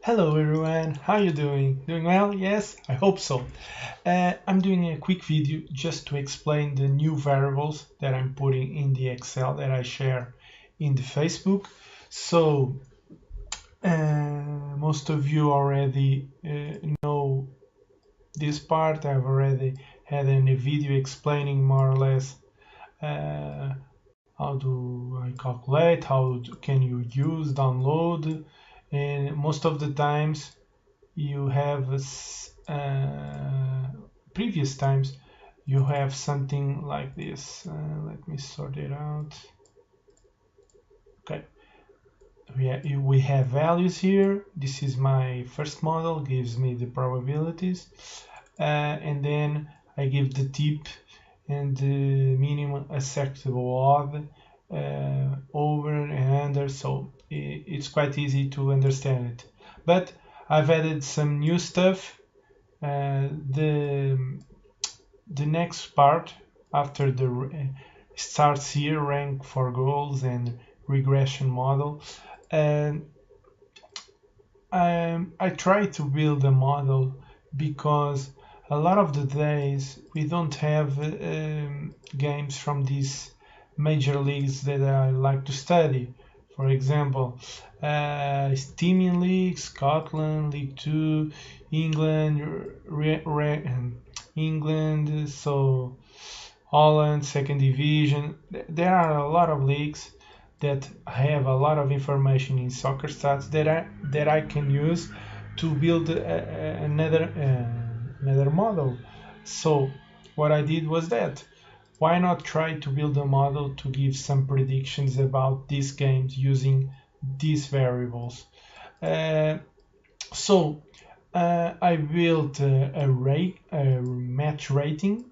Hello everyone, how you doing? Doing well? Yes, I hope so. I'm doing a quick video just to explain the new variables that I'm putting in the Excel that I share in the Facebook. So, most of you already know this part. I've already had a video explaining more or less uh, how do I calculate, can you use, download, and most of the times you have previous times you have something like this. Let me sort it out. Okay, we have values here. This is my first model, gives me the probabilities, and then I give the tip and the minimum acceptable odd, over and under, so it's quite easy to understand it. But I've added some new stuff. The next part after the starts here, rank for goals and regression model. And I try to build a model because a lot of the days we don't have games from these major leagues that I like to study. For example, Steaming League, Scotland, League Two, England, England, so Holland, second division. There are a lot of leagues that have a lot of information in soccer stats that I can use to build another model. So what I did was that. Why not try to build a model to give some predictions about these games using these variables? Uh, so I built a match rating.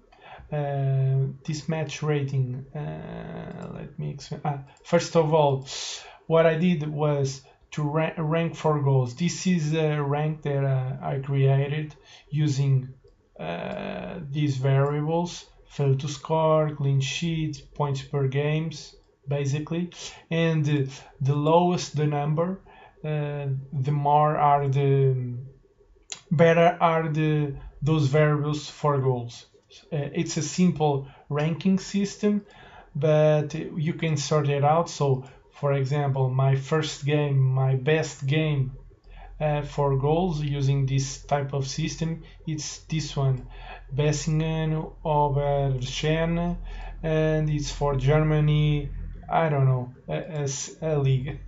This match rating, let me explain. First of all, what I did was to rank for goals. This is a rank that I created using these variables: fail to score, clean sheets, points per games, basically. And the lowest the number, the more are the better are the those variables for goals. It's a simple ranking system, but you can sort it out. So, for example, my first game, my best game for goals using this type of system, it's this one, Bessingen over Schen, and it's for Germany. I don't know, a league.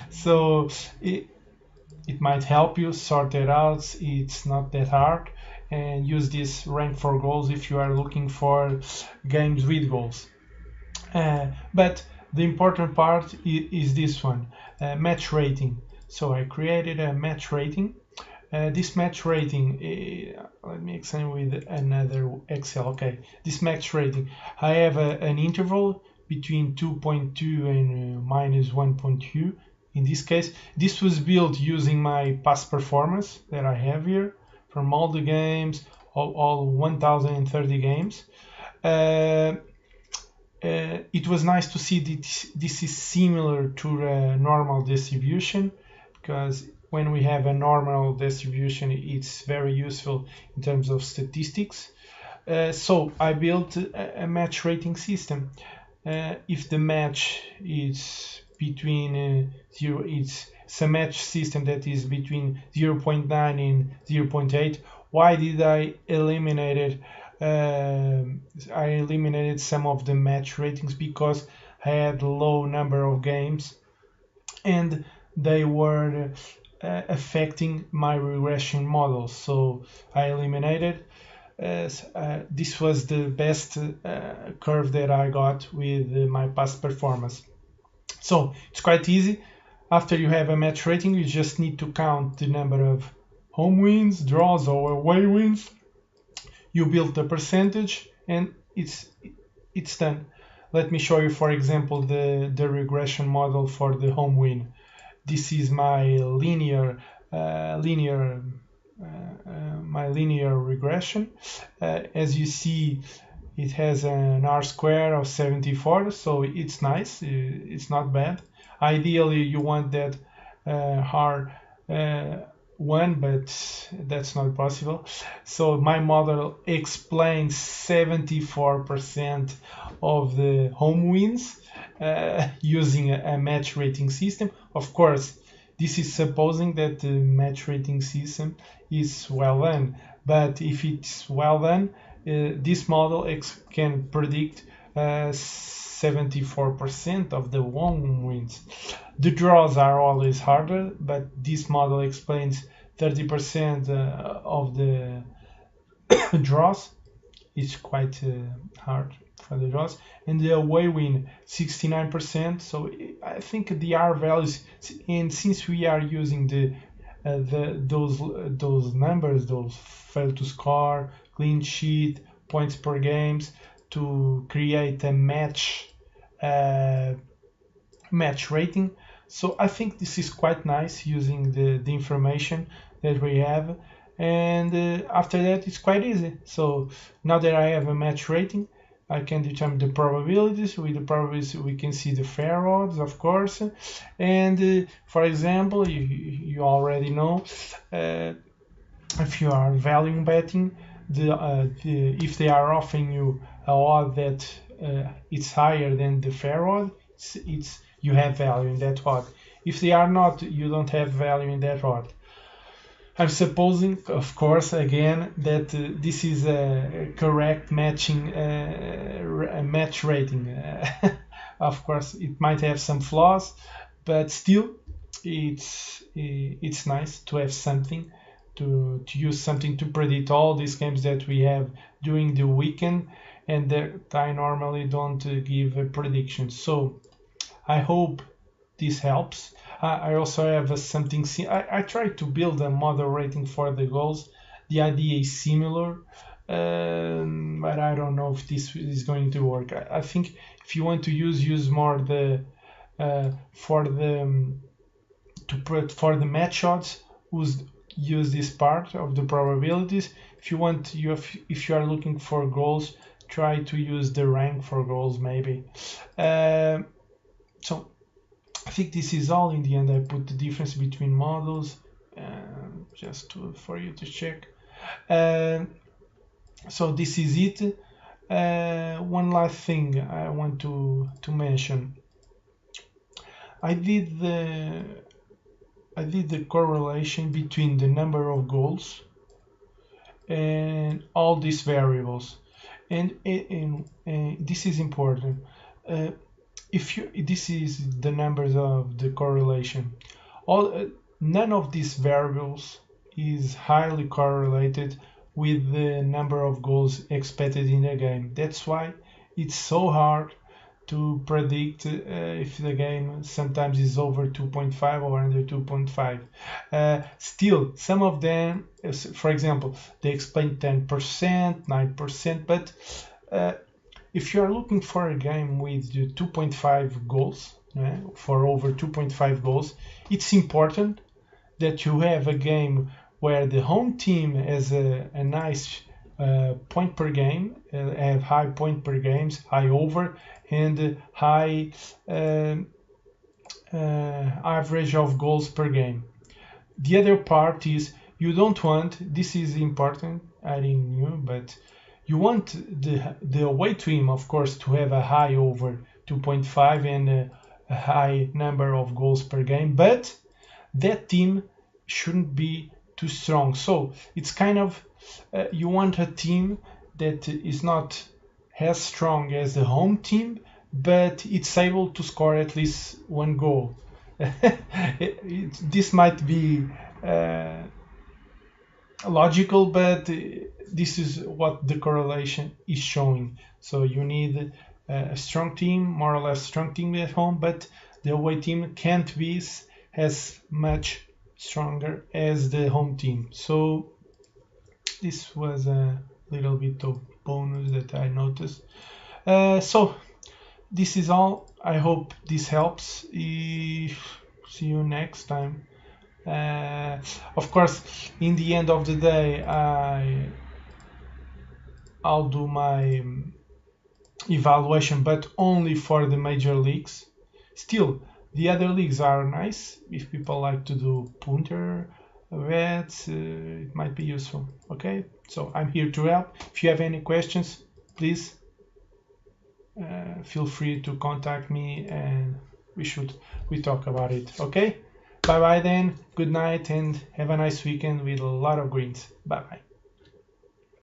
So it might help you sort it out. It's not that hard, and use this rank for goals if you are looking for games with goals. But the important part is this one, match rating. So I created a match rating. This match rating, let me explain with another Excel. Okay, this match rating, I have an interval between 2.2 and minus 1.2. In this case, this was built using my past performance that I have here from all the games, all 1030 games. Uh, it was nice to see that this is similar to a normal distribution, because when we have a normal distribution, it's very useful in terms of statistics. So I built a match rating system. If the match is between it's a match system that is between 0.9 and 0.8. Why did I eliminate it? I eliminated some of the match ratings because I had low number of games and they were affecting my regression model. So I eliminated. This was the best curve that I got with my past performance. So it's quite easy. After you have a match rating, you just need to count the number of home wins, draws, or away wins. You build the percentage, and it's done. Let me show you, for example, the regression model for the home win. This is my linear regression. As you see, it has an R square of 74, so it's nice. It's not bad. Ideally, you want that R one, but that's not possible. So my model explains 74% of the home wins using a match rating system. Of course, this is supposing that the match rating system is well done. But if it's well done, this model can predict 74% of the home wins. The draws are always harder, but this model explains 30% of the draws. It's quite hard for the draws. And the away win 69%. So I think the R values, and since we are using those numbers, those fail to score, clean sheet, points per games, to create a match rating. So I think this is quite nice using the information that we have, and after that it's quite easy. So now that I have a match rating, I can determine the probabilities. With the probabilities we can see the fair odds, of course, and for example, you already know, if you are value betting, if they are offering you a odd that it's higher than the fair odd, you have value in that odd. If they are not, you don't have value in that odd. I'm supposing, of course, again, that this is a correct matching match rating. Of course, it might have some flaws, but still, it's nice to have something to use something to predict all these games that we have during the weekend, and that I normally don't give a prediction. So I hope this helps. I also have something. I tried to build a model rating for the goals. The idea is similar, but I don't know if this is going to work. I think if you want to use more the for the match odds, use this part of the probabilities. If you are looking for goals, try to use the rank for goals maybe. So I think this is all. In the end, I put the difference between models for you to check. So this is it. One last thing I want to mention. I did the correlation between the number of goals and all these variables, and this is important. This is the numbers of the correlation. None of these variables is highly correlated with the number of goals expected in a game. That's why it's so hard to predict if the game sometimes is over 2.5 or under 2.5. Still, some of them, for example, they explain 10%, 9%, but if you are looking for a game with 2.5 goals, for over 2.5 goals, it's important that you have a game where the home team has a nice point per game, have high point per games, high over, and high average of goals per game. The other part is you don't want, this is important, I didn't know, but you want the away team, of course, to have a high over 2.5 and a high number of goals per game, but that team shouldn't be too strong. So it's kind of, you want a team that is not as strong as the home team, but it's able to score at least one goal. This might be logical, but this is what the correlation is showing. So you need a strong team, more or less strong team at home, but the away team can't be as much stronger as the home team. So this was a little bit of bonus that I noticed. So this is all. I hope this helps. See you next time. Of course, in the end of the day, I'll do my evaluation, but only for the major leagues. Still, the other leagues are nice if people like to do punter, that it might be useful. Okay, so I'm here to help. If you have any questions, please feel free to contact me, and we talk about it. Okay, bye bye then, good night, and have a nice weekend with a lot of greens. Bye bye.